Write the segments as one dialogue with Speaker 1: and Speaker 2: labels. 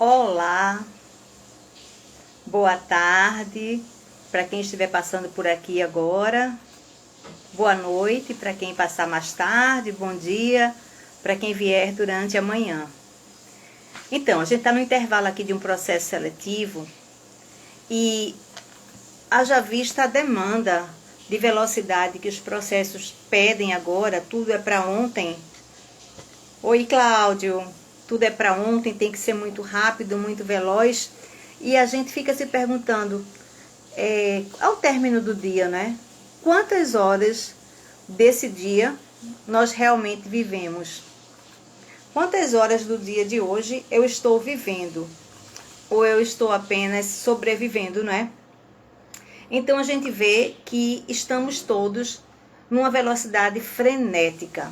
Speaker 1: Olá, boa tarde para quem estiver passando por aqui agora, boa noite para quem passar mais tarde, bom dia para quem vier durante a manhã. Então, a gente está no intervalo aqui de um processo seletivo e haja vista a demanda de velocidade que os processos pedem agora, tudo é para ontem. Oi, Cláudio. Tudo é para ontem, tem que ser muito rápido, muito veloz. E a gente fica se perguntando, ao término do dia, né? Quantas horas desse dia nós realmente vivemos? Quantas horas do dia de hoje eu estou vivendo? Ou eu estou apenas sobrevivendo, não é? Então a gente vê que estamos todos numa velocidade frenética,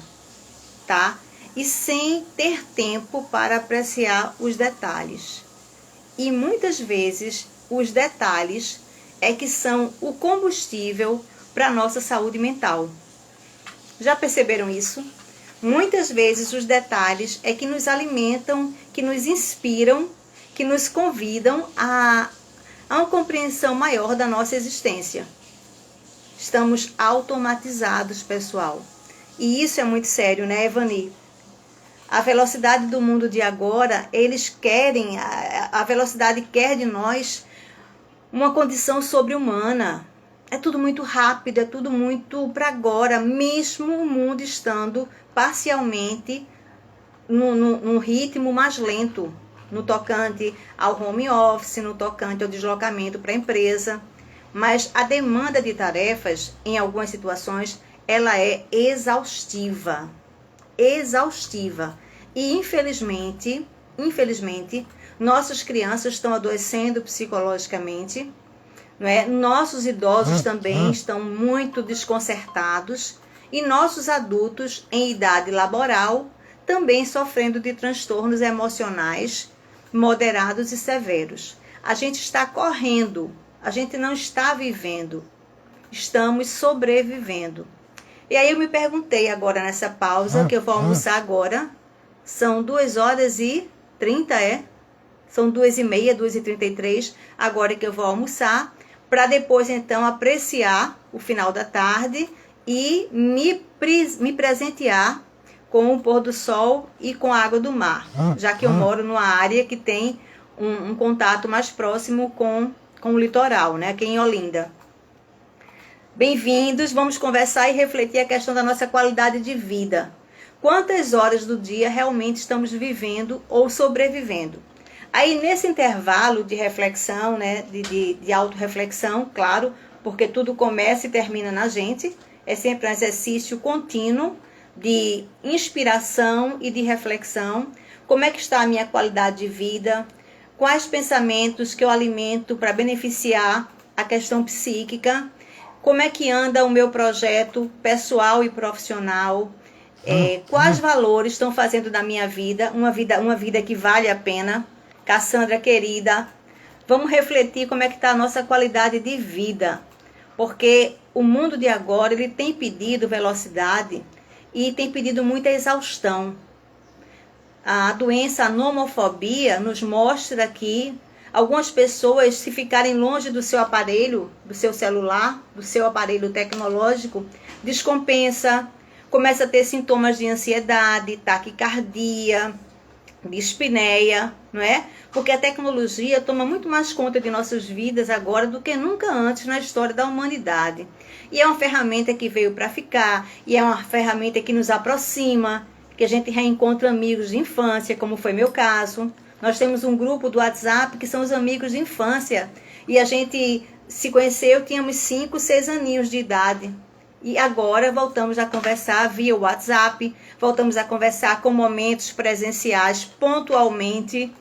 Speaker 1: tá? E sem ter tempo para apreciar os detalhes. E muitas vezes os detalhes é que são o combustível para a nossa saúde mental. Já perceberam isso? Muitas vezes os detalhes é que nos alimentam, que nos inspiram, que nos convidam a uma compreensão maior da nossa existência. Estamos automatizados, pessoal. E isso é muito sério, né, Evani? A velocidade do mundo de agora, eles querem, a velocidade quer de nós uma condição sobre-humana. É tudo muito rápido, é tudo muito para agora, mesmo o mundo estando parcialmente num ritmo mais lento, no tocante ao home office, no tocante ao deslocamento para a empresa. Mas a demanda de tarefas, em algumas situações, ela é exaustiva. E infelizmente, nossas crianças estão adoecendo psicologicamente, não é? Nossos idosos também estão muito desconcertados e nossos adultos em idade laboral também sofrendo de transtornos emocionais moderados e severos. A gente está correndo, a gente não está vivendo, estamos sobrevivendo. E aí eu me perguntei agora nessa pausa, que eu vou almoçar agora, são 2h30, São 2h30, 2h33, agora que eu vou almoçar, para depois então apreciar o final da tarde e me presentear com o pôr do sol e com a água do mar, já que eu moro numa área que tem um contato mais próximo com o litoral, né, aqui em Olinda. Bem-vindos, vamos conversar e refletir a questão da nossa qualidade de vida. Quantas horas do dia realmente estamos vivendo ou sobrevivendo? Aí nesse intervalo de reflexão, né, de autorreflexão, claro, porque tudo começa e termina na gente, é sempre um exercício contínuo de inspiração e de reflexão. Como é que está a minha qualidade de vida? Quais pensamentos que eu alimento para beneficiar a questão psíquica? Como é que anda o meu projeto pessoal e profissional? Quais valores estão fazendo da minha vida uma vida que vale a pena? Cassandra, querida, vamos refletir como é que está a nossa qualidade de vida. Porque o mundo de agora ele tem pedido velocidade e tem pedido muita exaustão. A doença, a nomofobia, nos mostra que algumas pessoas, se ficarem longe do seu aparelho, do seu celular, do seu aparelho tecnológico, descompensa, começa a ter sintomas de ansiedade, taquicardia, dispneia, não é? Porque a tecnologia toma muito mais conta de nossas vidas agora do que nunca antes na história da humanidade. E é uma ferramenta que veio para ficar, e é uma ferramenta que nos aproxima, que a gente reencontra amigos de infância, como foi meu caso. Nós temos um grupo do WhatsApp que são os amigos de infância. E a gente se conheceu, tínhamos 5, 6 aninhos de idade. E agora voltamos a conversar via WhatsApp, voltamos a conversar com momentos presenciais, pontualmente,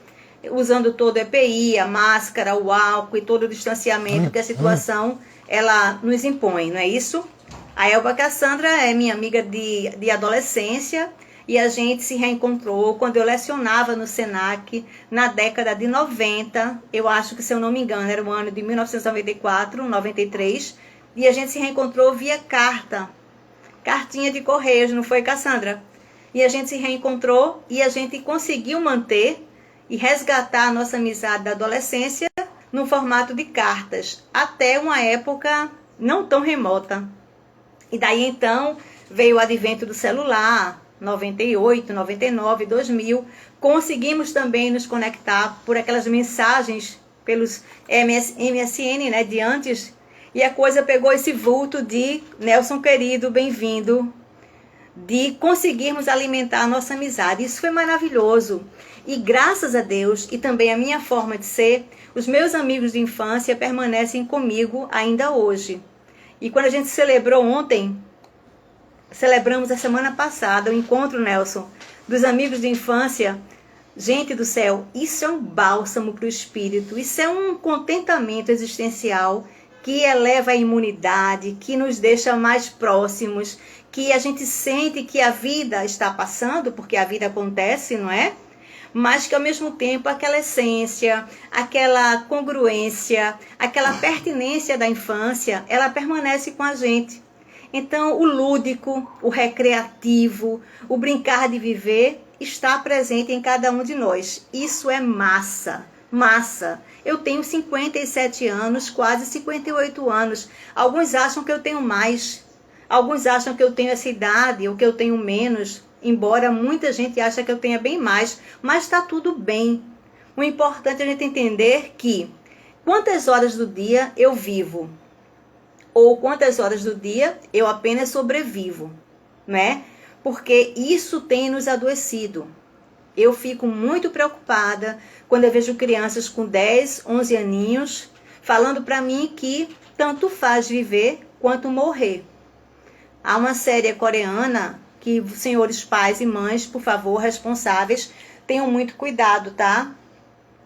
Speaker 1: usando todo o EPI, a máscara, o álcool e todo o distanciamento que a situação ela nos impõe, não é isso? A Elba Cassandra é minha amiga de adolescência, e a gente se reencontrou quando eu lecionava no SENAC, na década de 90, eu acho que, se eu não me engano, era o ano de 1994, 93, e a gente se reencontrou via cartinha de correios, não foi, Cassandra? E a gente se reencontrou e a gente conseguiu manter e resgatar a nossa amizade da adolescência no formato de cartas, até uma época não tão remota. E daí então veio o advento do celular, 98, 99, 2000. Conseguimos também nos conectar por aquelas mensagens pelos MSN, né, de antes. E a coisa pegou esse vulto de Nelson querido, bem-vindo, de conseguirmos alimentar a nossa amizade. Isso foi maravilhoso. E graças a Deus, e também a minha forma de ser, os meus amigos de infância permanecem comigo ainda hoje. E quando a gente celebrou ontem, celebramos a semana passada o encontro, Nelson, dos amigos de infância. Gente do céu, isso é um bálsamo para o espírito, isso é um contentamento existencial que eleva a imunidade, que nos deixa mais próximos, que a gente sente que a vida está passando, porque a vida acontece, não é? Mas que ao mesmo tempo aquela essência, aquela congruência, aquela pertinência da infância, ela permanece com a gente. Então o lúdico, o recreativo, o brincar de viver está presente em cada um de nós. Isso é massa, massa. Eu tenho 57 anos, quase 58 anos. Alguns acham que eu tenho mais, alguns acham que eu tenho essa idade ou que eu tenho menos. Embora muita gente ache que eu tenha bem mais, mas está tudo bem. O importante é a gente entender que quantas horas do dia eu vivo, ou quantas horas do dia eu apenas sobrevivo, né? Porque isso tem nos adoecido. Eu fico muito preocupada quando eu vejo crianças com 10, 11 aninhos falando para mim que tanto faz viver quanto morrer. Há uma série coreana que senhores pais e mães, por favor, responsáveis, tenham muito cuidado, tá?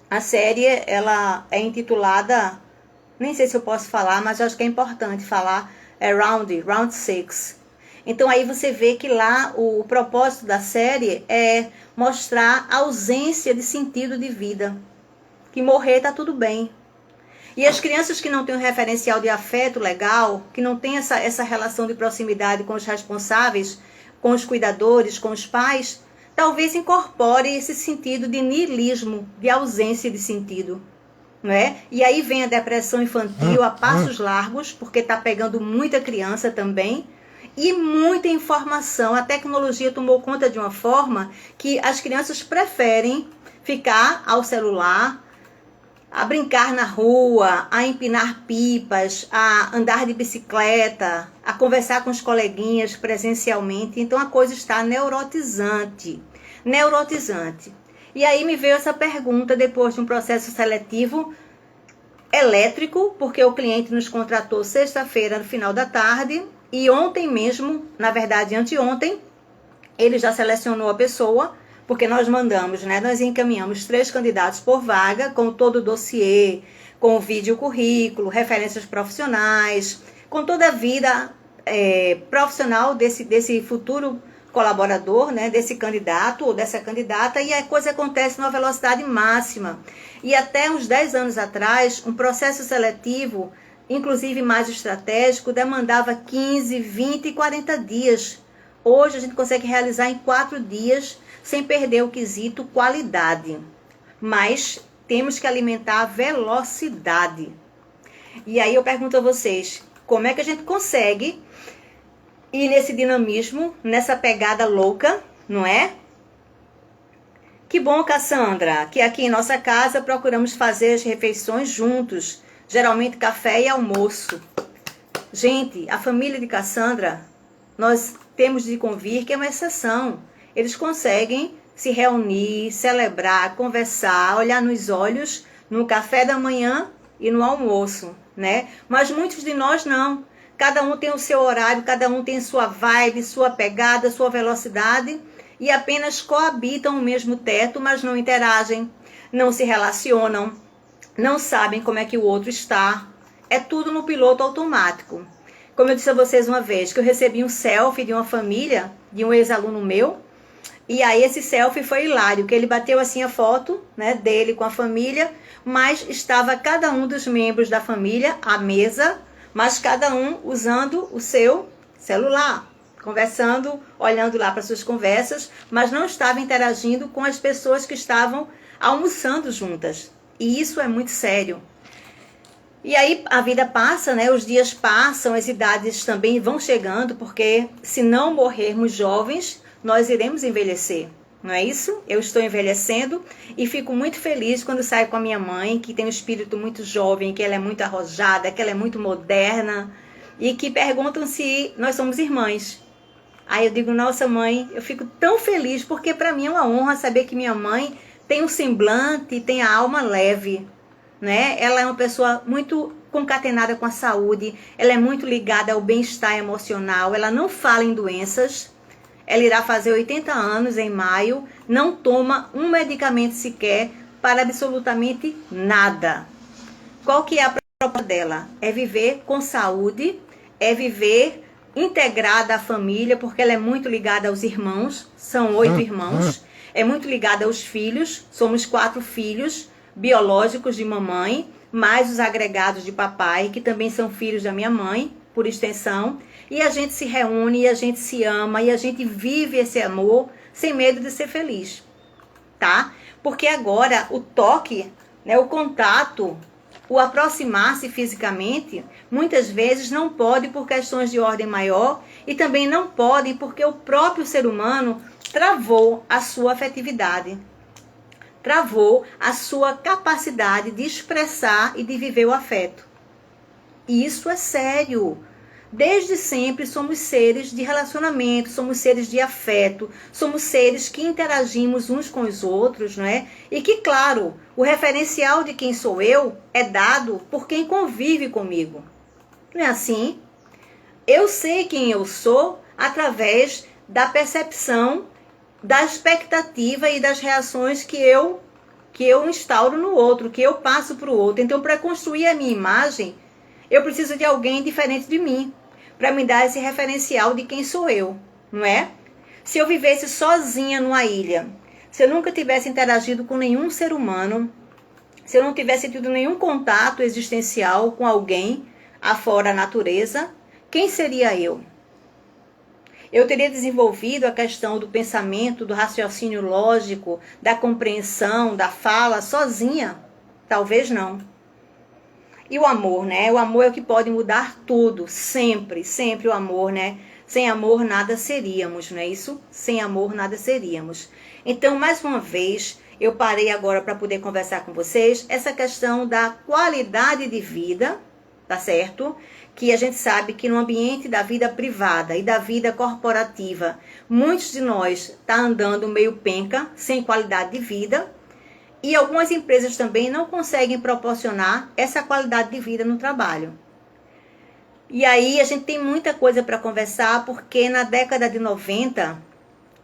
Speaker 1: A série, ela é intitulada, nem sei se eu posso falar, mas eu acho que é importante falar, é Round 6. Então aí você vê que lá o propósito da série é mostrar a ausência de sentido de vida. Que morrer tá tudo bem. E as crianças que não têm um referencial de afeto legal, que não têm essa relação de proximidade com os responsáveis, com os cuidadores, com os pais, talvez incorpore esse sentido de niilismo, de ausência de sentido. Não é? E aí vem a depressão infantil a passos largos, porque está pegando muita criança também, e muita informação. A tecnologia tomou conta de uma forma que as crianças preferem ficar ao celular, a brincar na rua, a empinar pipas, a andar de bicicleta, a conversar com os coleguinhas presencialmente. Então a coisa está neurotizante. Neurotizante. E aí me veio essa pergunta depois de um processo seletivo elétrico, porque o cliente nos contratou sexta-feira no final da tarde e ontem mesmo, na verdade anteontem, ele já selecionou a pessoa, porque nós mandamos, né? Nós encaminhamos 3 candidatos por vaga, com todo o dossiê, com o vídeo currículo, referências profissionais, com toda a vida profissional desse futuro colaborador, né? Desse candidato ou dessa candidata, e a coisa acontece numa velocidade máxima. E até uns 10 anos atrás, um processo seletivo, inclusive mais estratégico, demandava 15, 20 e 40 dias. Hoje a gente consegue realizar em 4 dias, sem perder o quesito qualidade. Mas temos que alimentar a velocidade. E aí eu pergunto a vocês, como é que a gente consegue ir nesse dinamismo, nessa pegada louca, não é? Que bom, Cassandra, que aqui em nossa casa procuramos fazer as refeições juntos, geralmente café e almoço. Gente, a família de Cassandra, nós temos de convir que é uma exceção. Eles conseguem se reunir, celebrar, conversar, olhar nos olhos no café da manhã e no almoço, né? Mas muitos de nós não. Cada um tem o seu horário, cada um tem sua vibe, sua pegada, sua velocidade e apenas coabitam o mesmo teto, mas não interagem, não se relacionam, não sabem como é que o outro está. É tudo no piloto automático. Como eu disse a vocês uma vez, que eu recebi um selfie de uma família, de um ex-aluno meu, e aí esse selfie foi hilário, que ele bateu assim a foto, né, dele com a família, mas estava cada um dos membros da família à mesa, mas cada um usando o seu celular, conversando, olhando lá para suas conversas, mas não estava interagindo com as pessoas que estavam almoçando juntas. E isso é muito sério. E aí a vida passa, né? Os dias passam, as idades também vão chegando, porque se não morrermos jovens, nós iremos envelhecer. Não é isso? Eu estou envelhecendo e fico muito feliz quando saio com a minha mãe, que tem um espírito muito jovem, que ela é muito arrojada, que ela é muito moderna, e que perguntam se nós somos irmãs. Aí eu digo, nossa mãe, eu fico tão feliz, porque para mim é uma honra saber que minha mãe tem um semblante, tem a alma leve, né? Ela é uma pessoa muito concatenada com a saúde, ela é muito ligada ao bem-estar emocional, ela não fala em doenças, ela irá fazer 80 anos em maio, não toma um medicamento sequer para absolutamente nada. Qual que é a proposta dela? É viver com saúde, é viver integrada à família, porque ela é muito ligada aos irmãos, são 8 irmãos, é muito ligada aos filhos, somos 4 filhos biológicos de mamãe, mais os agregados de papai, que também são filhos da minha mãe, por extensão, e a gente se reúne, e a gente se ama, e a gente vive esse amor sem medo de ser feliz, tá? Porque agora o toque, né, o contato, o aproximar-se fisicamente, muitas vezes não pode por questões de ordem maior, e também não pode porque o próprio ser humano travou a sua afetividade, travou a sua capacidade de expressar e de viver o afeto. E isso é sério. Desde sempre somos seres de relacionamento, somos seres de afeto, somos seres que interagimos uns com os outros, não é? E que, claro, o referencial de quem sou eu é dado por quem convive comigo. Não é assim? Eu sei quem eu sou através da percepção, da expectativa e das reações que eu instauro no outro, que eu passo para o outro. Então, para construir a minha imagem, eu preciso de alguém diferente de mim, para me dar esse referencial de quem sou eu, não é? Se eu vivesse sozinha numa ilha, se eu nunca tivesse interagido com nenhum ser humano, se eu não tivesse tido nenhum contato existencial com alguém afora a natureza, quem seria eu? Eu teria desenvolvido a questão do pensamento, do raciocínio lógico, da compreensão, da fala sozinha? Talvez não. E o amor, né? O amor é o que pode mudar tudo, sempre, sempre o amor, né? Sem amor nada seríamos, não é isso? Sem amor nada seríamos. Então, mais uma vez, eu parei agora para poder conversar com vocês essa questão da qualidade de vida, tá certo? Que a gente sabe que no ambiente da vida privada e da vida corporativa, muitos de nós tá andando meio penca, sem qualidade de vida. E algumas empresas também não conseguem proporcionar essa qualidade de vida no trabalho. E aí a gente tem muita coisa para conversar, porque na década de 90,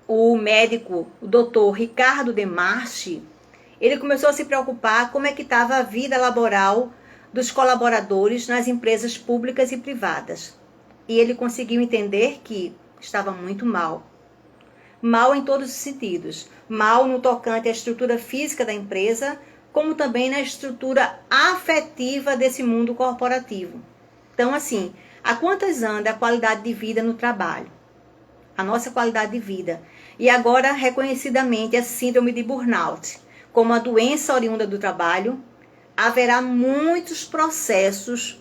Speaker 1: o médico, o doutor Ricardo Demarchi, ele começou a se preocupar como é que estava a vida laboral dos colaboradores nas empresas públicas e privadas. E ele conseguiu entender que estava muito mal. Mal em todos os sentidos. Mal no tocante à estrutura física da empresa, como também na estrutura afetiva desse mundo corporativo. Então, assim, a quantas anda a qualidade de vida no trabalho? A nossa qualidade de vida. E agora, reconhecidamente, a síndrome de burnout, como a doença oriunda do trabalho, haverá muitos processos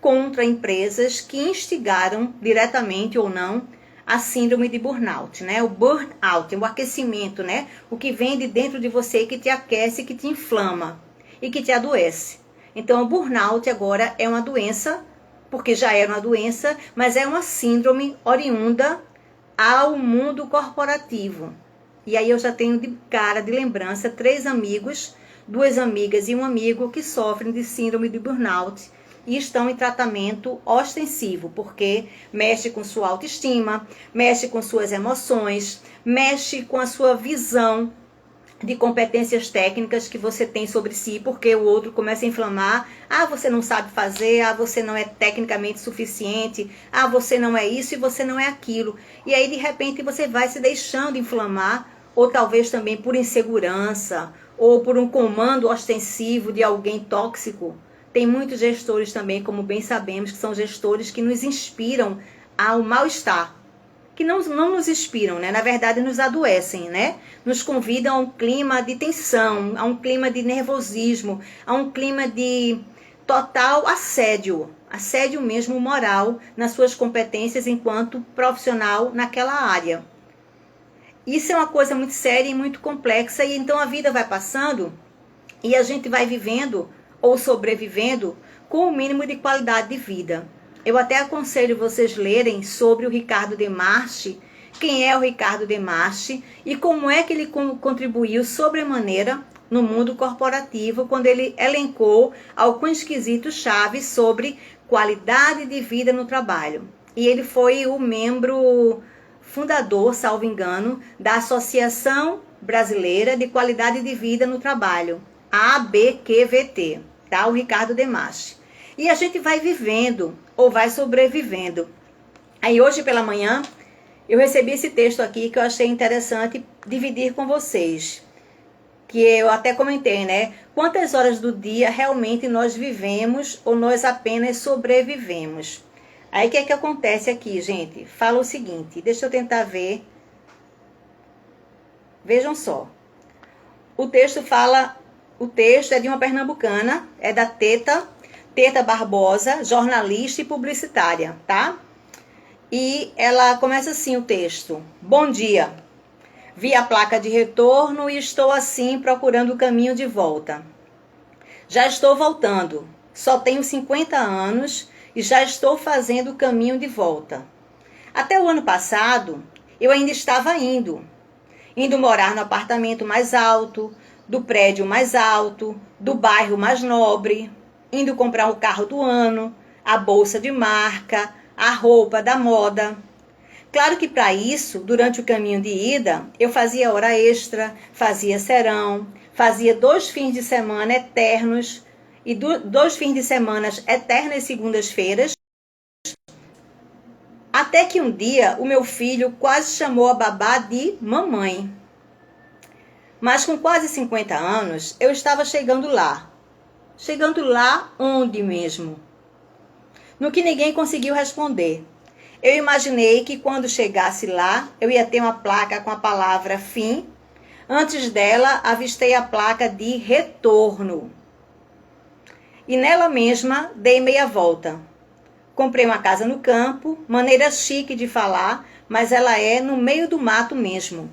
Speaker 1: contra empresas que instigaram, diretamente ou não, a síndrome de burnout, né? O burnout, o aquecimento, né? O que vem de dentro de você que te aquece, que te inflama e que te adoece. Então, o burnout agora é uma doença, porque já era uma doença, mas é uma síndrome oriunda ao mundo corporativo. E aí eu já tenho de cara, de lembrança, 3 amigos, 2 amigas e um amigo que sofrem de síndrome de burnout e estão em tratamento ostensivo, porque mexe com sua autoestima, mexe com suas emoções, mexe com a sua visão de competências técnicas que você tem sobre si, porque o outro começa a inflamar, você não sabe fazer, você não é tecnicamente suficiente, você não é isso e você não é aquilo. E aí, de repente, você vai se deixando inflamar, ou talvez também por insegurança, ou por um comando ostensivo de alguém tóxico. Tem muitos gestores também, como bem sabemos, que são gestores que nos inspiram ao mal-estar, que não nos inspiram, né? Na verdade, nos adoecem, né? Nos convidam a um clima de tensão, a um clima de nervosismo, a um clima de total assédio mesmo moral nas suas competências enquanto profissional naquela área. Isso é uma coisa muito séria e muito complexa, e então a vida vai passando e a gente vai vivendo ou sobrevivendo com o mínimo de qualidade de vida. Eu até aconselho vocês lerem sobre o Ricardo Demarchi, quem é o Ricardo Demarchi e como é que ele contribuiu sobremaneira no mundo corporativo, quando ele elencou alguns quesitos chaves sobre qualidade de vida no trabalho. E ele foi o membro fundador, salvo engano, da Associação Brasileira de Qualidade de Vida no Trabalho, ABQVT, tá? O Ricardo Demarchi. E a gente vai vivendo ou vai sobrevivendo. Aí hoje pela manhã eu recebi esse texto aqui que eu achei interessante dividir com vocês. Que eu até comentei, né? Quantas horas do dia realmente nós vivemos ou nós apenas sobrevivemos? Aí o que é que acontece aqui, gente? Fala o seguinte, deixa eu tentar ver. Vejam só. O texto é de uma pernambucana, é da Teta Barbosa, jornalista e publicitária, tá? E ela começa assim o texto. Bom dia. Vi a placa de retorno e estou assim procurando o caminho de volta. Já estou voltando. Só tenho 50 anos e já estou fazendo o caminho de volta. Até o ano passado, eu ainda estava indo morar no apartamento mais alto, do prédio mais alto, do bairro mais nobre, indo comprar o carro do ano, a bolsa de marca, a roupa da moda. Claro que para isso, durante o caminho de ida, eu fazia hora extra, fazia serão, fazia 2 fins de semana eternos e 2 fins de semana eternas segundas-feiras, até que um dia o meu filho quase chamou a babá de mamãe. Mas com quase 50 anos, eu estava chegando lá. Chegando lá onde mesmo? No que ninguém conseguiu responder. Eu imaginei que quando chegasse lá, eu ia ter uma placa com a palavra fim. Antes dela, avistei a placa de retorno. E nela mesma, dei meia volta. Comprei uma casa no campo, maneira chique de falar, mas ela é no meio do mato mesmo.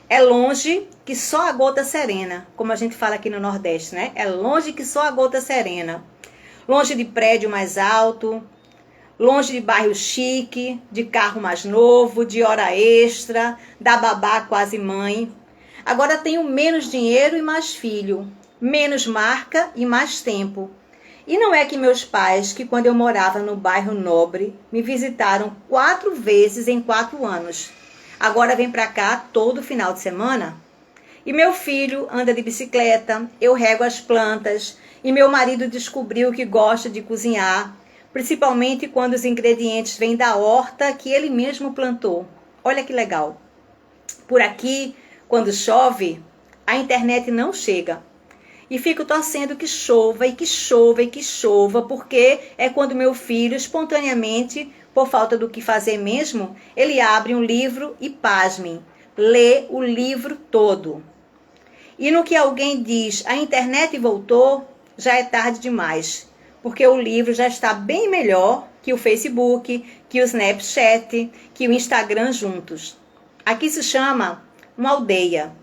Speaker 1: É longe que só a gota serena, como a gente fala aqui no Nordeste, né? É longe que só a gota serena. Longe de prédio mais alto, longe de bairro chique, de carro mais novo, de hora extra, da babá quase mãe. Agora tenho menos dinheiro e mais filho, menos marca e mais tempo. E não é que meus pais, que quando eu morava no bairro nobre, me visitaram 4 vezes em 4 anos. Agora vem pra cá todo final de semana? E meu filho anda de bicicleta, eu rego as plantas, e meu marido descobriu que gosta de cozinhar, principalmente quando os ingredientes vêm da horta que ele mesmo plantou. Olha que legal. Por aqui, quando chove, a internet não chega. E fico torcendo que chova e que chova e que chova, porque é quando meu filho, espontaneamente, por falta do que fazer mesmo, ele abre um livro e, pasmem, lê o livro todo. E no que alguém diz, a internet voltou, já é tarde demais, porque o livro já está bem melhor que o Facebook, que o Snapchat, que o Instagram juntos. Aqui se chama uma aldeia.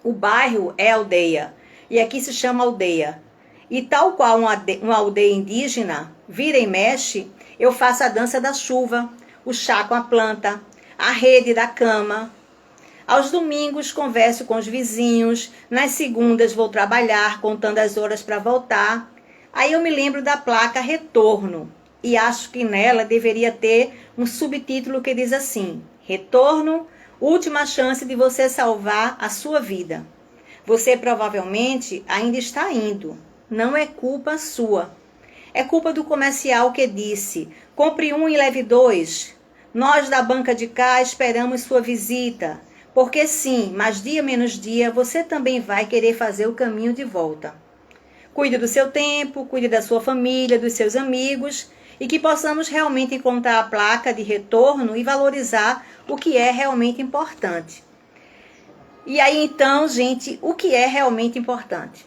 Speaker 1: O bairro é aldeia. E aqui se chama aldeia. E tal qual uma aldeia indígena, vira e mexe, eu faço a dança da chuva, o chá com a planta, a rede da cama. Aos domingos converso com os vizinhos, nas segundas vou trabalhar, contando as horas para voltar. Aí eu me lembro da placa retorno e acho que nela deveria ter um subtítulo que diz assim: retorno, última chance de você salvar a sua vida. Você provavelmente ainda está indo. Não é culpa sua. É culpa do comercial que disse: compre 1 e leve 2. Nós da banca de cá esperamos sua visita. Porque sim, mas dia menos dia você também vai querer fazer o caminho de volta. Cuide do seu tempo, cuide da sua família, dos seus amigos e que possamos realmente encontrar a placa de retorno e valorizar o que é realmente importante. E aí então, gente, o que é realmente importante?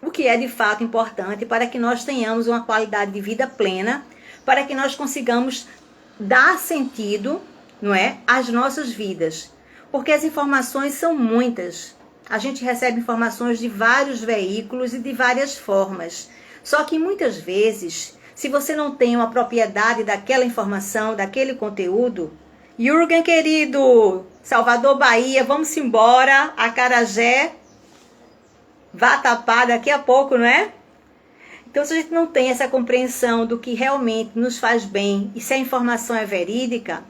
Speaker 1: O que é de fato importante para que nós tenhamos uma qualidade de vida plena, para que nós consigamos dar sentido, não é, às nossas vidas. Porque as informações são muitas. A gente recebe informações de vários veículos e de várias formas. Só que muitas vezes, se você não tem uma propriedade daquela informação, daquele conteúdo, Jürgen querido, Salvador, Bahia, vamos embora, Acarajé, Vatapá daqui a pouco, não é? Então, se a gente não tem essa compreensão do que realmente nos faz bem e se a informação é verídica,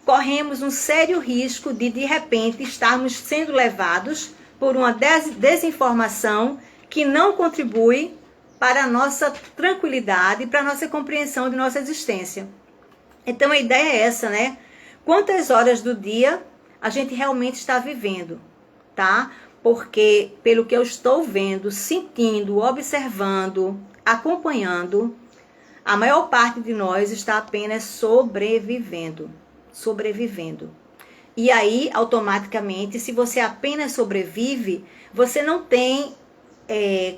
Speaker 1: corremos um sério risco de repente, estarmos sendo levados por uma desinformação que não contribui para a nossa tranquilidade, para a nossa compreensão de nossa existência. Então, a ideia é essa, né? Quantas horas do dia a gente realmente está vivendo, tá? Porque, pelo que eu estou vendo, sentindo, observando, acompanhando, a maior parte de nós está apenas sobrevivendo. E aí, automaticamente, se você apenas sobrevive, você não tem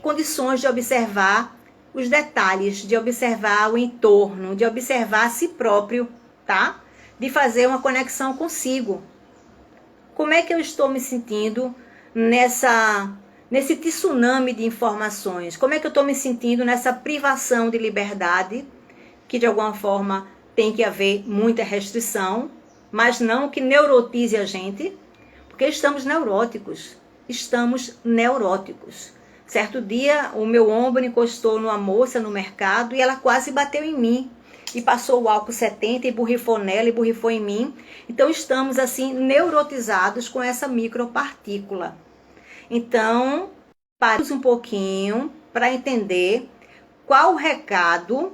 Speaker 1: condições de observar os detalhes, de observar o entorno, de observar a si próprio, tá? De fazer uma conexão consigo. Como é que eu estou me sentindo nesse tsunami de informações? Como é que eu estou me sentindo nessa privação de liberdade, que de alguma forma tem que haver muita restrição, mas não que neurotize a gente, porque estamos neuróticos. Certo dia, o meu ombro encostou numa moça no mercado e ela quase bateu em mim. E passou o álcool 70 e borrifou nela e borrifou em mim. Então, estamos assim neurotizados com essa micropartícula. Então, paremos um pouquinho para entender qual o recado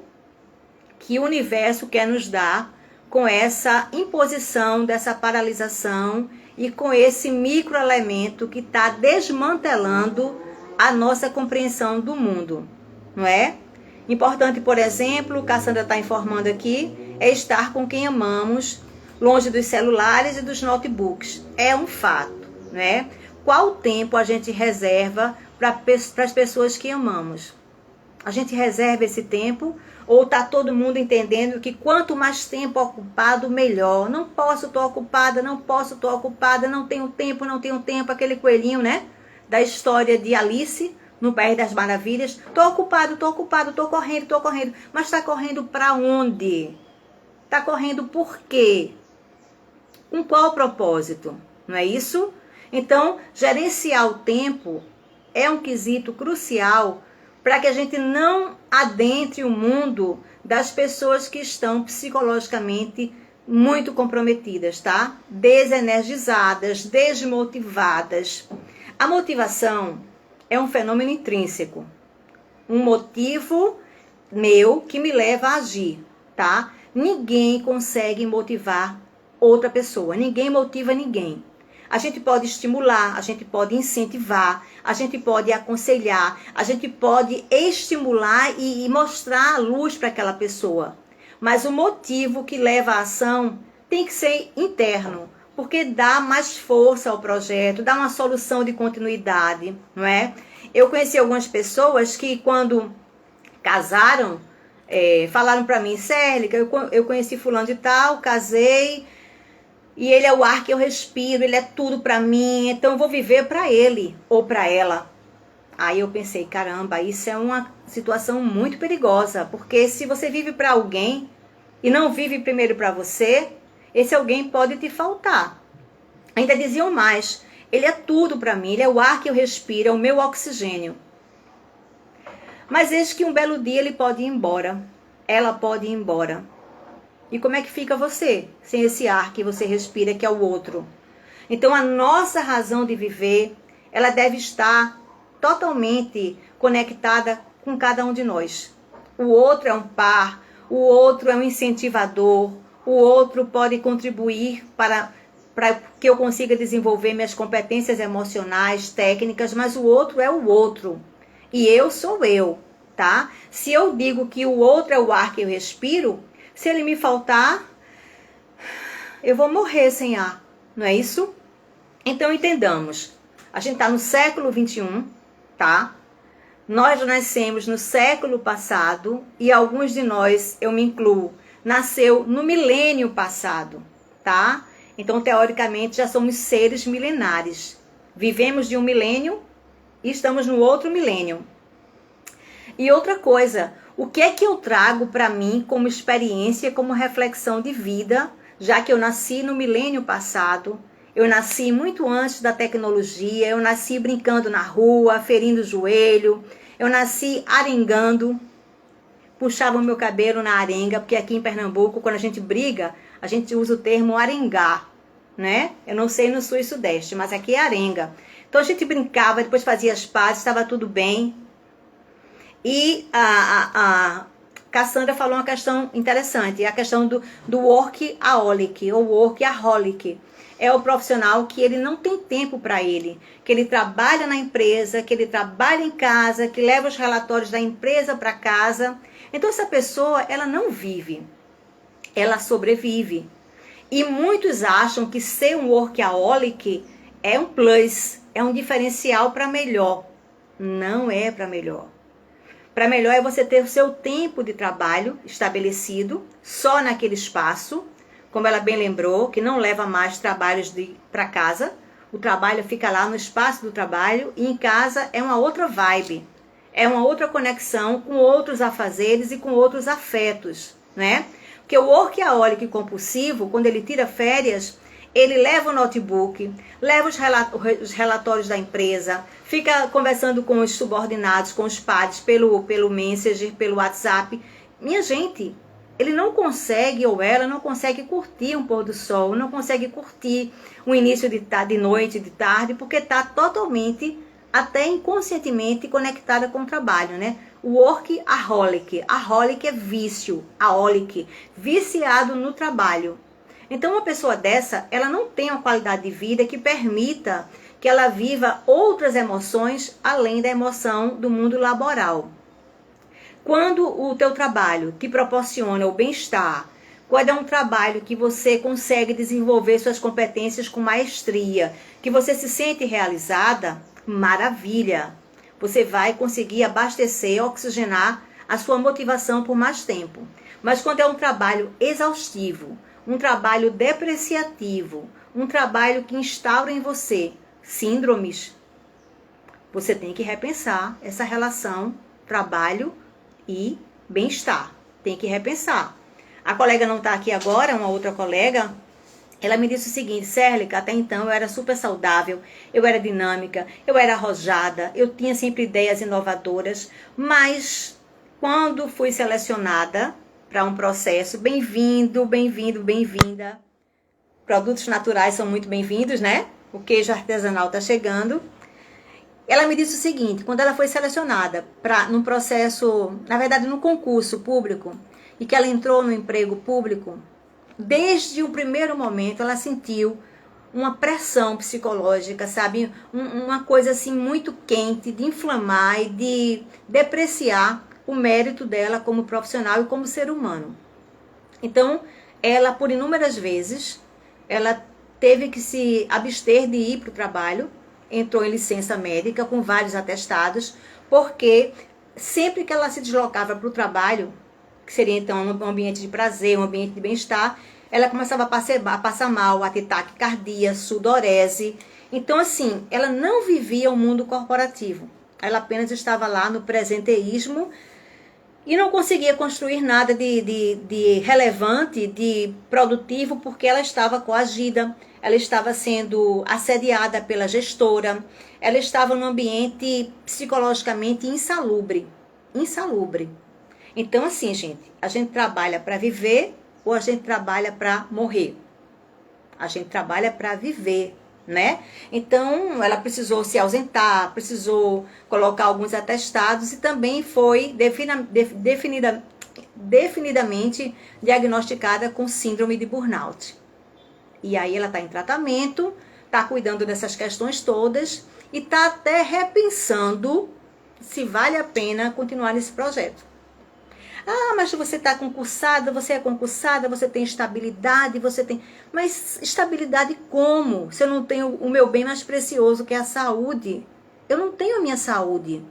Speaker 1: que o universo quer nos dar com essa imposição dessa paralisação e com esse microelemento que está desmantelando a nossa compreensão do mundo, não é? Importante, por exemplo, Cassandra está informando aqui, é estar com quem amamos, longe dos celulares e dos notebooks. É um fato, né? Qual tempo a gente reserva para as pessoas que amamos? A gente reserva esse tempo ou está todo mundo entendendo que quanto mais tempo ocupado, melhor? Não posso, estou ocupada, não posso, estou ocupada, não tenho tempo, aquele coelhinho, né? Da história de Alice no País das Maravilhas. Estou ocupado, estou correndo. Mas está correndo para onde? Está correndo por quê? Com qual propósito? Não é isso? Então, gerenciar o tempo é um quesito crucial para que a gente não adentre o mundo das pessoas que estão psicologicamente muito comprometidas, tá? Desenergizadas, desmotivadas. A motivação é um fenômeno intrínseco, um motivo meu que me leva a agir, tá? Ninguém consegue motivar outra pessoa, ninguém motiva ninguém. A gente pode estimular, a gente pode incentivar, a gente pode aconselhar, a gente pode estimular e mostrar a luz para aquela pessoa. Mas o motivo que leva à ação tem que ser interno, porque dá mais força ao projeto, dá uma solução de continuidade, não é? Eu conheci algumas pessoas que quando casaram, falaram para mim, Célica, eu conheci fulano de tal, casei, e ele é o ar que eu respiro, ele é tudo para mim, então eu vou viver para ele ou para ela. Aí eu pensei, caramba, isso é uma situação muito perigosa, porque se você vive para alguém e não vive primeiro para você, esse alguém pode te faltar. Ainda diziam mais, ele é tudo para mim, ele é o ar que eu respiro, é o meu oxigênio. Mas eis que um belo dia ele pode ir embora, ela pode ir embora. E como é que fica você, sem esse ar que você respira, que é o outro? Então a nossa razão de viver, ela deve estar totalmente conectada com cada um de nós. O outro é um par, o outro é um incentivador, o outro pode contribuir para que eu consiga desenvolver minhas competências emocionais, técnicas, mas o outro é o outro. E eu sou eu, tá? Se eu digo que o outro é o ar que eu respiro, se ele me faltar, eu vou morrer sem ar, não é isso? Então entendamos, a gente está no século 21, tá? Nós nascemos no século passado e alguns de nós, eu me incluo, nasceu no milênio passado, tá? Então, teoricamente, já somos seres milenares. Vivemos de um milênio e estamos no outro milênio. E outra coisa, o que é que eu trago para mim como experiência, como reflexão de vida, já que eu nasci no milênio passado, eu nasci muito antes da tecnologia, eu nasci brincando na rua, ferindo o joelho, eu nasci arengando, puxava o meu cabelo na arenga, porque aqui em Pernambuco, quando a gente briga, a gente usa o termo arengar, né? Eu não sei no sul e sudeste, mas aqui é arenga. Então a gente brincava, depois fazia as pazes, estava tudo bem. E a Cassandra falou uma questão interessante, a questão do workaholic ou workaholic. É o profissional que ele não tem tempo para ele, que ele trabalha na empresa, que ele trabalha em casa, que leva os relatórios da empresa para casa. Então essa pessoa, ela não vive, ela sobrevive. E muitos acham que ser um workaholic é um plus, é um diferencial para melhor. Não é para melhor. Para melhor é você ter o seu tempo de trabalho estabelecido, só naquele espaço, como ela bem lembrou, que não leva mais trabalhos para casa. O trabalho fica lá no espaço do trabalho e em casa é uma outra vibe. É uma outra conexão com outros afazeres e com outros afetos, né? Porque o workaholic compulsivo, quando ele tira férias, ele leva o notebook, leva os relatórios da empresa, fica conversando com os subordinados, com os pares, pelo Messenger, pelo WhatsApp. Minha gente, ele não consegue, ou ela não consegue curtir um pôr do sol, não consegue curtir um início de noite, de tarde, porque está totalmente, até inconscientemente, conectada com o trabalho, né? Workaholic. Aholic é vício, aholic, viciado no trabalho. Então, uma pessoa dessa, ela não tem uma qualidade de vida que permita que ela viva outras emoções além da emoção do mundo laboral. Quando o teu trabalho te proporciona o bem-estar, quando é um trabalho que você consegue desenvolver suas competências com maestria, que você se sente realizada, maravilha. Você vai conseguir abastecer, oxigenar a sua motivação por mais tempo. Mas quando é um trabalho exaustivo, um trabalho depreciativo, um trabalho que instaura em você síndromes, você tem que repensar essa relação trabalho e bem-estar. Tem que repensar. A colega não está aqui agora, uma outra colega, ela me disse o seguinte: Cérlica, até então eu era super saudável, eu era dinâmica, eu era arrojada, eu tinha sempre ideias inovadoras, mas quando fui selecionada para um processo, bem-vindo, bem-vindo, bem-vinda. Produtos naturais são muito bem-vindos, né? O queijo artesanal está chegando. Ela me disse o seguinte: quando ela foi selecionada num processo, na verdade, num concurso público, e que ela entrou no emprego público, desde o primeiro momento ela sentiu uma pressão psicológica, sabe? Uma coisa assim muito quente, de inflamar e de depreciar o mérito dela como profissional e como ser humano. Então, ela, por inúmeras vezes, ela teve que se abster de ir para o trabalho, entrou em licença médica com vários atestados, porque sempre que ela se deslocava para o trabalho, que seria então um ambiente de prazer, um ambiente de bem-estar, ela começava a passar mal, a ter taquicardia, sudorese. Então, assim, ela não vivia o mundo corporativo. Ela apenas estava lá no presenteísmo e não conseguia construir nada de relevante, de produtivo, porque ela estava coagida, ela estava sendo assediada pela gestora, ela estava num ambiente psicologicamente insalubre. Insalubre. Então, assim, gente, a gente trabalha para viver ou a gente trabalha para morrer? A gente trabalha para viver, né? Então, ela precisou se ausentar, precisou colocar alguns atestados e também foi definidamente diagnosticada com síndrome de burnout. E aí ela está em tratamento, está cuidando dessas questões todas e está até repensando se vale a pena continuar nesse projeto. Ah, mas você está concursada, você é concursada, você tem estabilidade, você tem... Mas estabilidade como? Se eu não tenho o meu bem mais precioso, que é a saúde. Eu não tenho a minha saúde,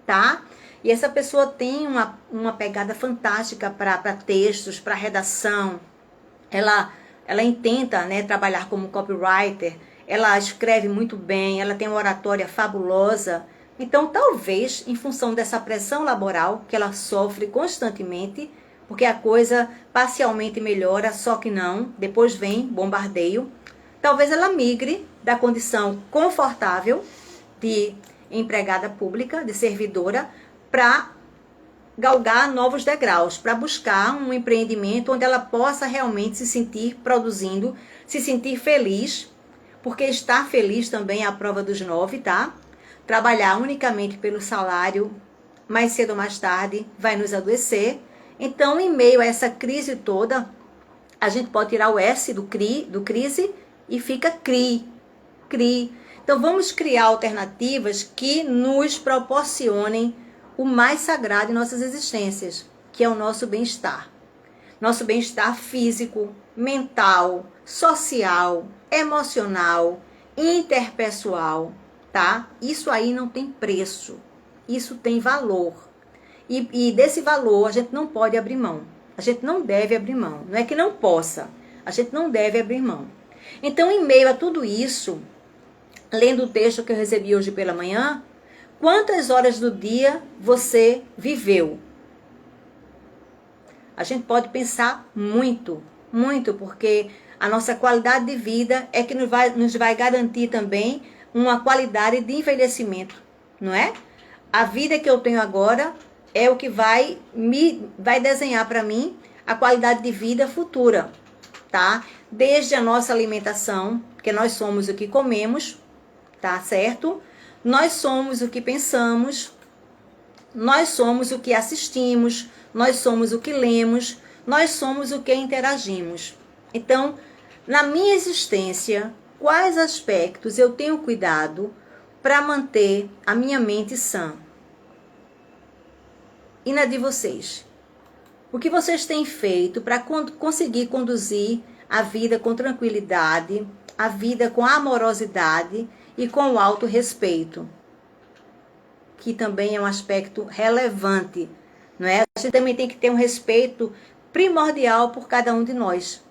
Speaker 1: tá? E essa pessoa tem uma pegada fantástica para textos, para redação. Ela intenta, né, trabalhar como copywriter, ela escreve muito bem, ela tem uma oratória fabulosa. Então, talvez, em função dessa pressão laboral que ela sofre constantemente, porque a coisa parcialmente melhora, só que não, depois vem bombardeio, talvez ela migre da condição confortável de empregada pública, de servidora, para galgar novos degraus, para buscar um empreendimento onde ela possa realmente se sentir produzindo, se sentir feliz, porque estar feliz também é a prova dos 9, tá? Trabalhar unicamente pelo salário, mais cedo ou mais tarde, vai nos adoecer. Então, em meio a essa crise toda, a gente pode tirar o S do crise e fica CRI. Então, vamos criar alternativas que nos proporcionem o mais sagrado em nossas existências, que é o nosso bem-estar. Nosso bem-estar físico, mental, social, emocional, interpessoal, tá? Isso aí não tem preço, isso tem valor. E desse valor a gente não pode abrir mão, a gente não deve abrir mão. Não é que não possa, a gente não deve abrir mão. Então, em meio a tudo isso, lendo o texto que eu recebi hoje pela manhã, quantas horas do dia você viveu? A gente pode pensar muito, porque a nossa qualidade de vida é que nos vai garantir também uma qualidade de envelhecimento, não é? A vida que eu tenho agora é o que vai desenhar para mim a qualidade de vida futura, tá? Desde a nossa alimentação, porque nós somos o que comemos, tá certo? Nós somos o que pensamos, nós somos o que assistimos, nós somos o que lemos, nós somos o que interagimos. Então, na minha existência, quais aspectos eu tenho cuidado para manter a minha mente sã? E na de vocês? O que vocês têm feito para conseguir conduzir a vida com tranquilidade, a vida com amorosidade e com o autorrespeito? Que também é um aspecto relevante, não é? A gente também tem que ter um respeito primordial por cada um de nós.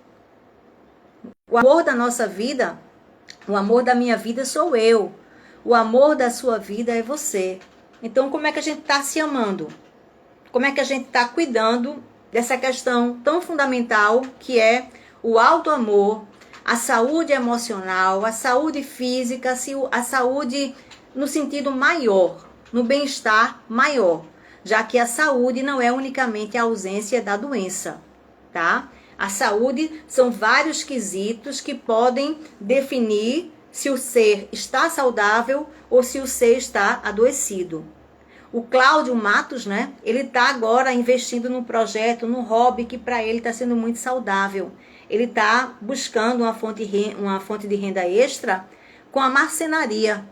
Speaker 1: O amor da nossa vida, o amor da minha vida sou eu. O amor da sua vida é você. Então, como é que a gente está se amando? Como é que a gente está cuidando dessa questão tão fundamental que é o auto-amor, a saúde emocional, a saúde física, a saúde no sentido maior, no bem-estar maior, já que a saúde não é unicamente a ausência da doença, tá? A saúde são vários quesitos que podem definir se o ser está saudável ou se o ser está adoecido. O Cláudio Matos, né? Ele está agora investindo num projeto, num hobby que para ele está sendo muito saudável. Ele está buscando uma fonte de renda extra com a marcenaria.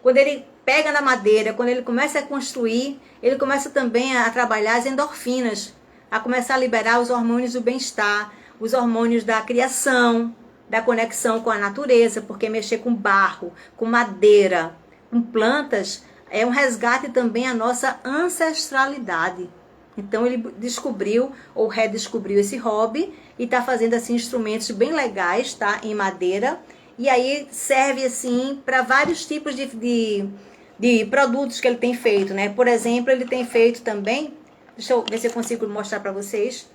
Speaker 1: Quando ele pega na madeira, quando ele começa a construir, ele começa também a trabalhar as endorfinas, a começar a liberar os hormônios do bem-estar, os hormônios da criação, da conexão com a natureza, porque mexer com barro, com madeira, com plantas, é um resgate também à nossa ancestralidade. Então ele descobriu ou redescobriu esse hobby e está fazendo assim instrumentos bem legais, tá? Em madeira. E aí serve assim para vários tipos de produtos que ele tem feito, né? Por exemplo, ele tem feito também, deixa eu ver se eu consigo mostrar para vocês.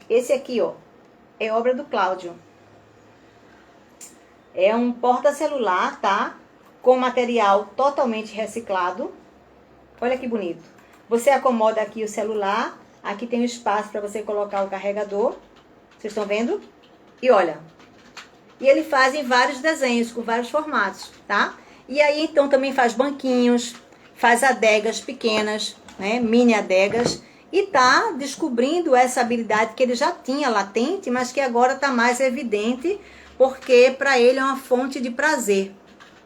Speaker 1: Esse aqui, ó, é obra do Cláudio. É um porta-celular, tá? Com material totalmente reciclado. Olha que bonito. Você acomoda aqui o celular. Aqui tem um espaço para você colocar o carregador. Vocês estão vendo? E olha. E ele faz em vários desenhos, com vários formatos, tá? E aí, então, também faz banquinhos, faz adegas pequenas, né? Mini adegas. E tá descobrindo essa habilidade que ele já tinha latente, mas que agora tá mais evidente, porque para ele é uma fonte de prazer,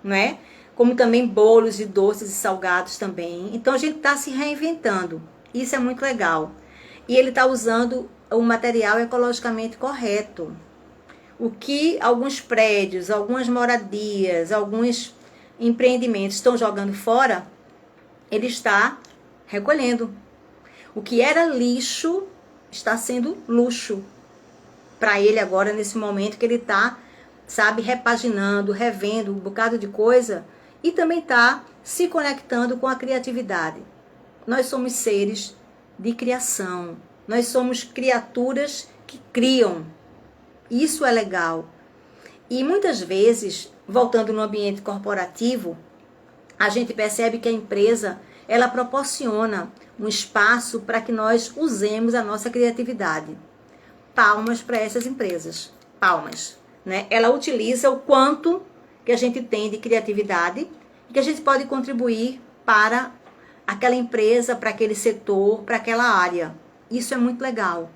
Speaker 1: não é? como também bolos de doces e salgados também. Então a gente está se reinventando. Isso é muito legal. E ele está usando o material ecologicamente correto. O que alguns prédios, algumas moradias, alguns empreendimentos estão jogando fora, ele está recolhendo. O que era lixo está sendo luxo para ele agora, nesse momento que ele está, sabe, repaginando, revendo um bocado de coisa e também está se conectando com a criatividade. Nós somos seres de criação, nós somos criaturas que criam. Isso é legal. E muitas vezes, voltando no ambiente corporativo, a gente percebe que a empresa, ela proporciona um espaço para que nós usemos a nossa criatividade. Palmas para essas empresas. Palmas. Né? Ela utiliza o quanto que a gente tem de criatividade e que a gente pode contribuir para aquela empresa, para aquele setor, para aquela área. Isso é muito legal.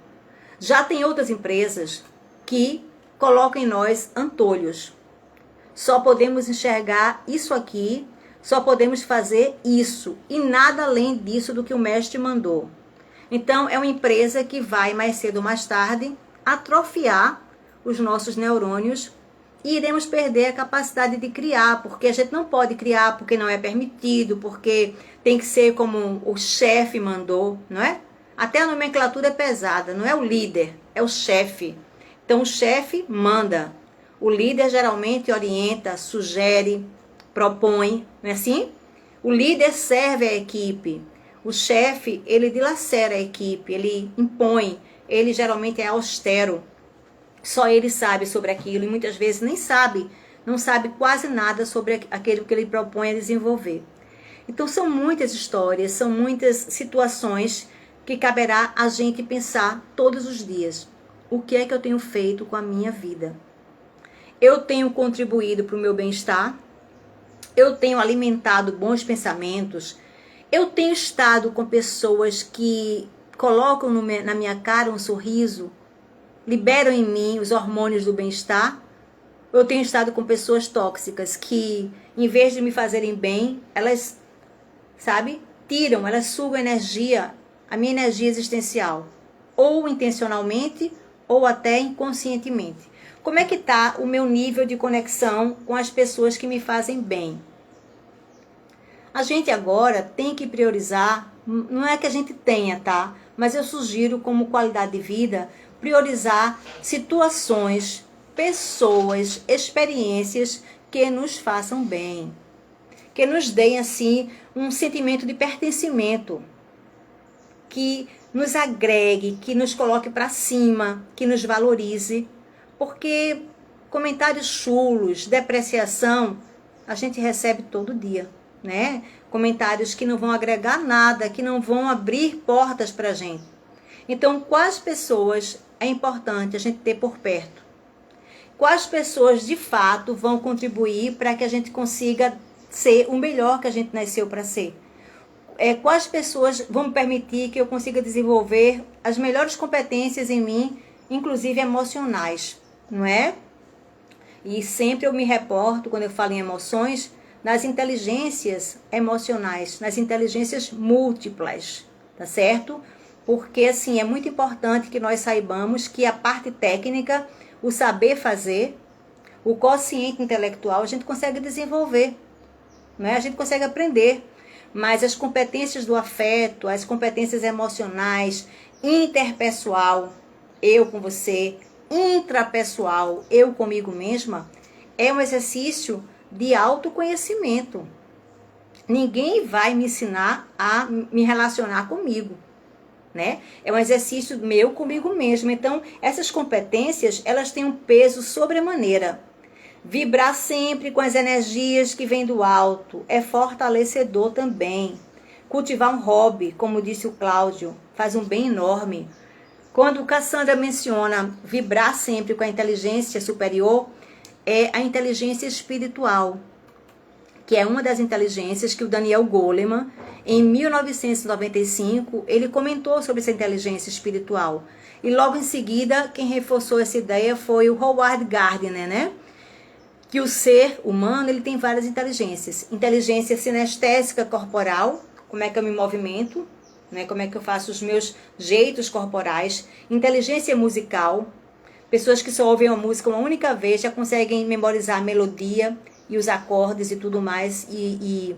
Speaker 1: Já tem outras empresas que colocam em nós antolhos. Só podemos enxergar isso aqui, só podemos fazer isso e nada além disso do que o mestre mandou. Então é uma empresa que vai mais cedo ou mais tarde atrofiar os nossos neurônios e iremos perder a capacidade de criar, porque a gente não pode criar porque não é permitido, porque tem que ser como o chefe mandou, não é? Até a nomenclatura é pesada, não é o líder, é o chefe. Então o chefe manda, o líder geralmente orienta, sugere, propõe, não é assim? O líder serve a equipe, o chefe, ele dilacera a equipe, ele impõe, ele geralmente é austero, só ele sabe sobre aquilo e muitas vezes nem sabe, não sabe quase nada sobre aquilo que ele propõe a desenvolver. Então são muitas histórias, são muitas situações que caberá a gente pensar todos os dias. O que é que eu tenho feito com a minha vida? Eu tenho contribuído para o meu bem-estar? Eu tenho alimentado bons pensamentos? Eu tenho estado com pessoas que colocam na minha cara um sorriso, liberam em mim os hormônios do bem-estar? Eu tenho estado com pessoas tóxicas que, em vez de me fazerem bem, elas, sabe, tiram, elas sugam energia, a minha energia existencial, ou intencionalmente, ou até inconscientemente. Como é que está o meu nível de conexão com as pessoas que me fazem bem? A gente agora tem que priorizar, não é que a gente tenha, tá? Mas eu sugiro como qualidade de vida, priorizar situações, pessoas, experiências que nos façam bem. Que nos deem, assim, um sentimento de pertencimento. Que nos agregue, que nos coloque para cima, que nos valorize. Porque comentários chulos, depreciação, a gente recebe todo dia, né? Comentários que não vão agregar nada, que não vão abrir portas para a gente. Então, quais pessoas é importante a gente ter por perto? Quais pessoas, de fato, vão contribuir para que a gente consiga ser o melhor que a gente nasceu para ser? Quais pessoas vão me permitir que eu consiga desenvolver as melhores competências em mim, inclusive emocionais, não é? E sempre eu me reporto, quando eu falo em emoções, nas inteligências emocionais, nas inteligências múltiplas, tá certo? Porque, assim, é muito importante que nós saibamos que a parte técnica, o saber fazer, o quociente intelectual, a gente consegue desenvolver, não é? A gente consegue aprender. Mas as competências do afeto, as competências emocionais, interpessoal, eu com você, intrapessoal, eu comigo mesma, é um exercício de autoconhecimento. Ninguém vai me ensinar a me relacionar comigo, né? É um exercício meu comigo mesmo. Então, essas competências, elas têm um peso sobremaneira. Vibrar sempre com as energias que vêm do alto é fortalecedor também. Cultivar um hobby, como disse o Cláudio, faz um bem enorme. Quando Cassandra menciona vibrar sempre com a inteligência superior, é a inteligência espiritual, que é uma das inteligências que o Daniel Goleman, em 1995, ele comentou sobre essa inteligência espiritual. E logo em seguida, quem reforçou essa ideia foi o Howard Gardner, né? que o ser humano ele tem várias inteligências. Inteligência sinestésica corporal, como é que eu me movimento, né? Como é que eu faço os meus jeitos corporais. Inteligência musical, pessoas que só ouvem uma música uma única vez já conseguem memorizar a melodia e os acordes e tudo mais, e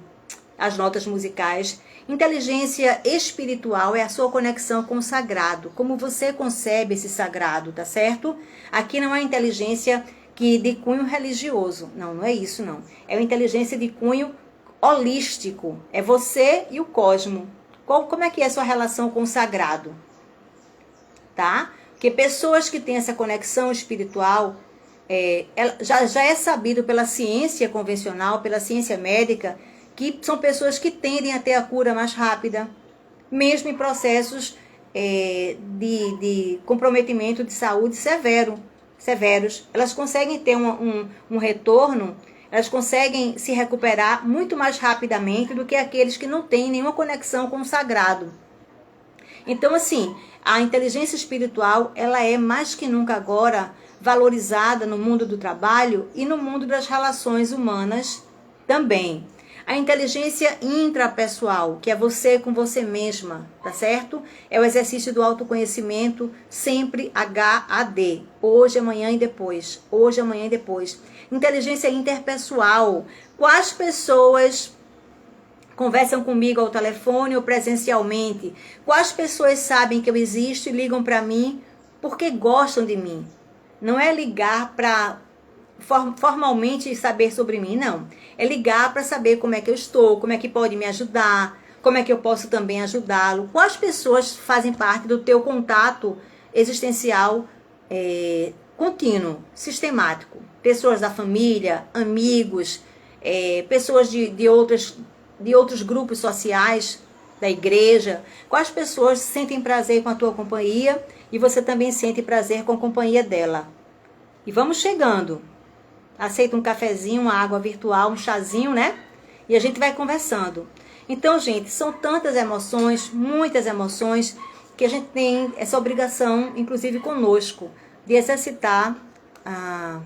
Speaker 1: as notas musicais. Inteligência espiritual é a sua conexão com o sagrado, como você concebe esse sagrado, tá certo? Aqui não é inteligência de cunho religioso, não é isso não. É uma inteligência de cunho holístico, é você e o cosmo. Como é que é a sua relação com o sagrado? Tá? Porque pessoas que têm essa conexão espiritual, já é sabido pela ciência convencional, pela ciência médica, que são pessoas que tendem a ter a cura mais rápida, mesmo em processos de comprometimento de saúde severos. Elas conseguem ter um retorno, elas conseguem se recuperar muito mais rapidamente do que aqueles que não têm nenhuma conexão com o sagrado. Então, assim, a inteligência espiritual, ela é mais que nunca agora valorizada no mundo do trabalho e no mundo das relações humanas também. A inteligência intrapessoal, que é você com você mesma, tá certo? É o exercício do autoconhecimento, sempre HAD. Hoje, amanhã e depois. Hoje, amanhã e depois. Inteligência interpessoal. Quais pessoas conversam comigo ao telefone ou presencialmente? Quais pessoas sabem que eu existo e ligam para mim porque gostam de mim? Não é ligar para formalmente saber sobre mim, não. É ligar para saber como é que eu estou, como é que pode me ajudar, como é que eu posso também ajudá-lo. Quais pessoas fazem parte do teu contato existencial contínuo, sistemático? Pessoas da família, amigos, pessoas de outros grupos sociais, da igreja. Quais pessoas sentem prazer com a tua companhia e você também sente prazer com a companhia dela? E vamos chegando. Aceita um cafezinho, uma água virtual, um chazinho, né? E a gente vai conversando. Então, gente, são tantas emoções, muitas emoções, que a gente tem essa obrigação, inclusive conosco, de exercitar a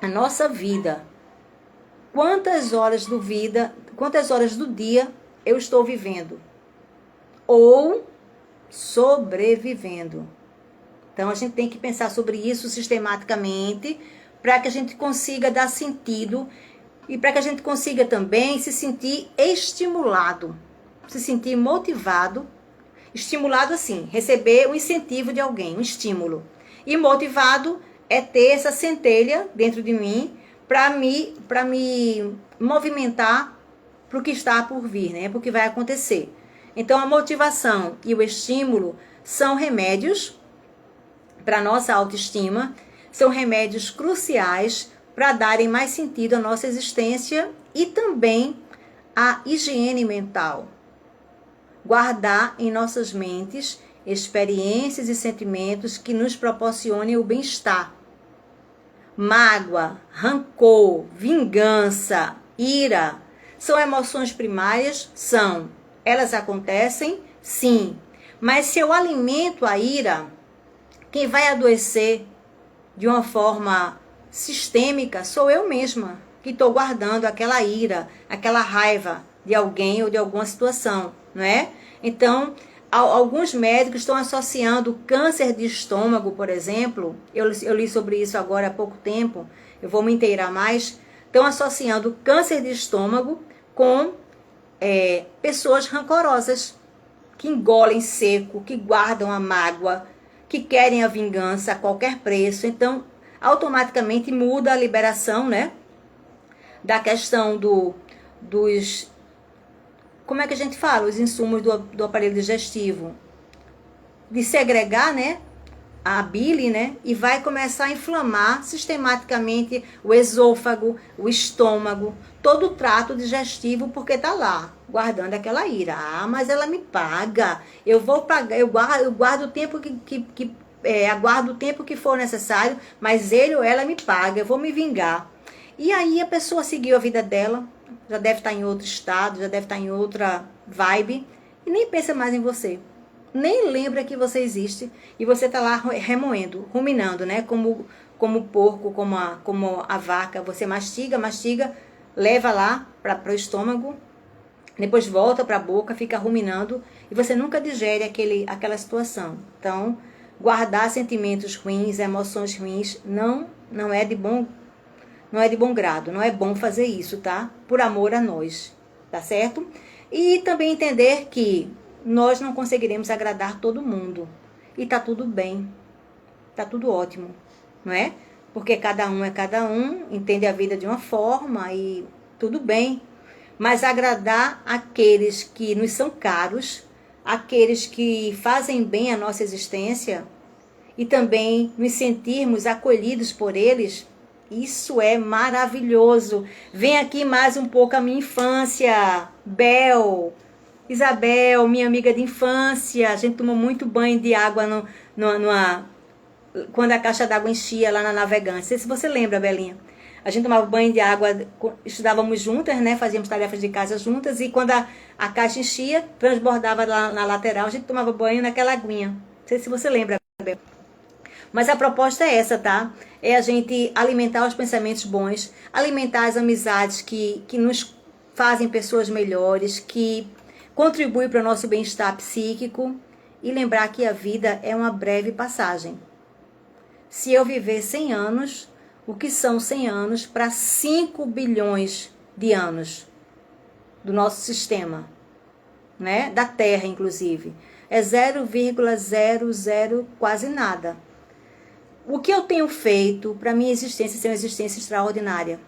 Speaker 1: nossa vida. Quantas horas do dia eu estou vivendo? Ou sobrevivendo? Então, a gente tem que pensar sobre isso sistematicamente, para que a gente consiga dar sentido e para que a gente consiga também se sentir estimulado, se sentir motivado, estimulado assim, receber um incentivo de alguém, um estímulo. E motivado é ter essa centelha dentro de mim para me movimentar para o que está por vir, né? Para o que vai acontecer. Então a motivação e o estímulo são remédios para a nossa autoestima, são remédios cruciais para darem mais sentido à nossa existência e também à higiene mental. Guardar em nossas mentes experiências e sentimentos que nos proporcionem o bem-estar. Mágoa, rancor, vingança, ira, são emoções primárias? São. Elas acontecem? Sim. Mas se eu alimento a ira, quem vai adoecer de uma forma sistêmica sou eu mesma, que estou guardando aquela ira, aquela raiva de alguém ou de alguma situação, não é? Então, alguns médicos estão associando câncer de estômago, por exemplo, eu li sobre isso agora há pouco tempo, eu vou me inteirar mais, estão associando câncer de estômago com pessoas rancorosas, que engolem seco, que guardam a mágoa, que querem a vingança a qualquer preço. Então, automaticamente muda a liberação, né? Da questão dos... Como é que a gente fala? Os insumos do aparelho digestivo. De segregar, né? A bile, né? E vai começar a inflamar sistematicamente o esôfago, o estômago, todo o trato digestivo, porque tá lá, guardando aquela ira. Ah, mas ela me paga. Eu vou pagar, eu guardo o tempo aguardo o tempo que for necessário, mas ele ou ela me paga, eu vou me vingar. E aí a pessoa seguiu a vida dela, já deve estar em outro estado, já deve estar em outra vibe, e nem pensa mais em você. Nem lembra que você existe, e você está lá remoendo, ruminando, né? Como como o porco, como a vaca. Você mastiga, leva lá para o estômago, depois volta para a boca, fica ruminando e você nunca digere aquela situação. Então, guardar sentimentos ruins, emoções ruins, não é de bom grado, não é bom fazer isso, tá? Por amor a nós, tá certo? E também entender que nós não conseguiremos agradar todo mundo. E tá tudo bem, tá tudo ótimo, não é? Porque cada um é cada um, entende a vida de uma forma e tudo bem. Mas agradar aqueles que nos são caros, aqueles que fazem bem a nossa existência e também nos sentirmos acolhidos por eles, isso é maravilhoso. Vem aqui mais um pouco a minha infância, Bel, Isabel, minha amiga de infância. A gente tomou muito banho de água quando a caixa d'água enchia lá na Navegante. Não sei se você lembra, Belinha. A gente tomava banho de água, estudávamos juntas, né? Fazíamos tarefas de casa juntas. E quando a caixa enchia, transbordava lá na lateral, a gente tomava banho naquela aguinha. Não sei se você lembra, Bel. Mas a proposta é essa, tá? É a gente alimentar os pensamentos bons, alimentar as amizades que nos fazem pessoas melhores, que contribuem para o nosso bem-estar psíquico e lembrar que a vida é uma breve passagem. Se eu viver 100 anos, o que são 100 anos para 5 bilhões de anos do nosso sistema, né? Da Terra, inclusive. É 0,00 quase nada. O que eu tenho feito para minha existência ser uma existência extraordinária?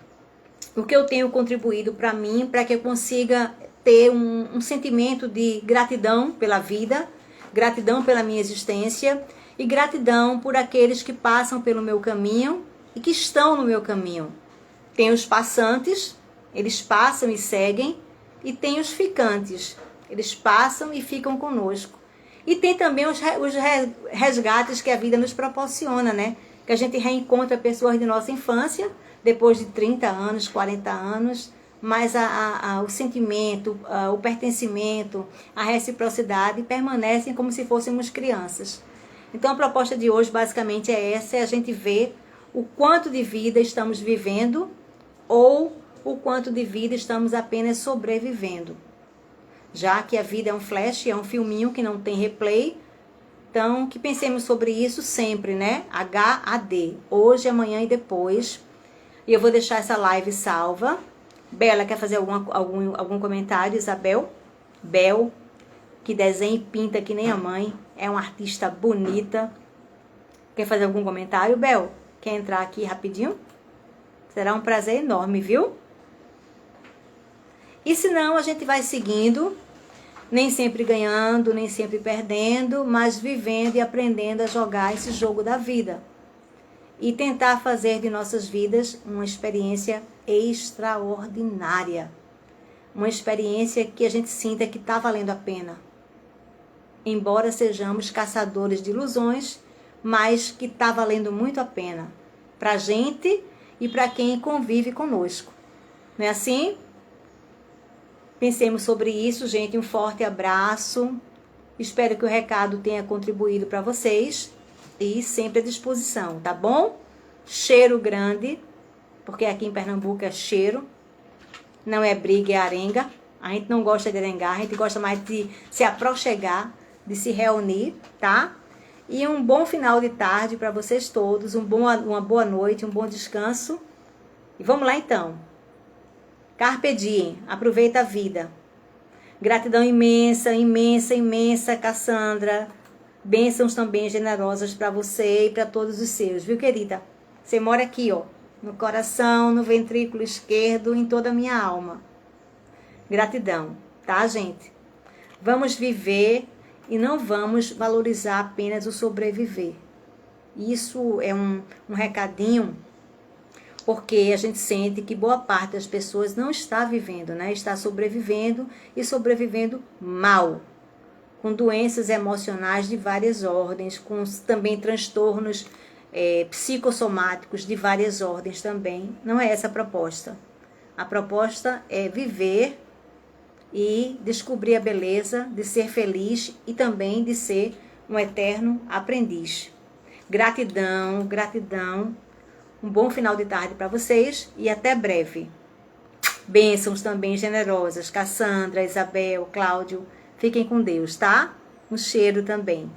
Speaker 1: O que eu tenho contribuído para mim, para que eu consiga ter um sentimento de gratidão pela vida, gratidão pela minha existência e gratidão por aqueles que passam pelo meu caminho e que estão no meu caminho. Tem os passantes, eles passam e seguem, e tem os ficantes, eles passam e ficam conosco. E tem também os resgates que a vida nos proporciona, né? Que a gente reencontra pessoas de nossa infância, depois de 30 anos, 40 anos, mas o sentimento, o pertencimento, a reciprocidade permanecem como se fôssemos crianças. Então a proposta de hoje basicamente é essa, é a gente ver o quanto de vida estamos vivendo ou o quanto de vida estamos apenas sobrevivendo. Já que a vida é um flash, é um filminho que não tem replay, então que pensemos sobre isso sempre, né? HAD, hoje, amanhã e depois. E eu vou deixar essa live salva. Bela, quer fazer algum comentário, Isabel? Bel, que desenha e pinta que nem a mãe, é uma artista bonita. Quer fazer algum comentário, Bel? Quer entrar aqui rapidinho? Será um prazer enorme, viu? E se não, a gente vai seguindo, nem sempre ganhando, nem sempre perdendo, mas vivendo e aprendendo a jogar esse jogo da vida. E tentar fazer de nossas vidas uma experiência extraordinária. Uma experiência que a gente sinta que está valendo a pena. Embora sejamos caçadores de ilusões, mas que está valendo muito a pena. Para a gente e para quem convive conosco. Não é assim? Pensemos sobre isso, gente. Um forte abraço. Espero que o recado tenha contribuído para vocês. E sempre à disposição, tá bom? Cheiro grande, porque aqui em Pernambuco é cheiro. Não é briga, é arenga. A gente não gosta de arengar, a gente gosta mais de se aproxegar, de se reunir, tá? E um bom final de tarde para vocês todos. Uma boa noite, um bom descanso. E vamos lá então. Carpe diem, aproveita a vida. Gratidão imensa, imensa, imensa, Cassandra. Bênçãos também generosas para você e para todos os seus, viu, querida? Você mora aqui, ó, no coração, no ventrículo esquerdo, em toda a minha alma. Gratidão, tá, gente? Vamos viver e não vamos valorizar apenas o sobreviver. Isso é um recadinho, porque a gente sente que boa parte das pessoas não está vivendo, né? Está sobrevivendo e sobrevivendo mal, com doenças emocionais de várias ordens, com também transtornos psicossomáticos de várias ordens também. Não é essa a proposta. A proposta é viver e descobrir a beleza de ser feliz e também de ser um eterno aprendiz. Gratidão, gratidão Um bom final de tarde para vocês e até breve. Bênçãos também generosas, Cassandra, Isabel, Cláudio. Fiquem com Deus, tá? Um cheiro também.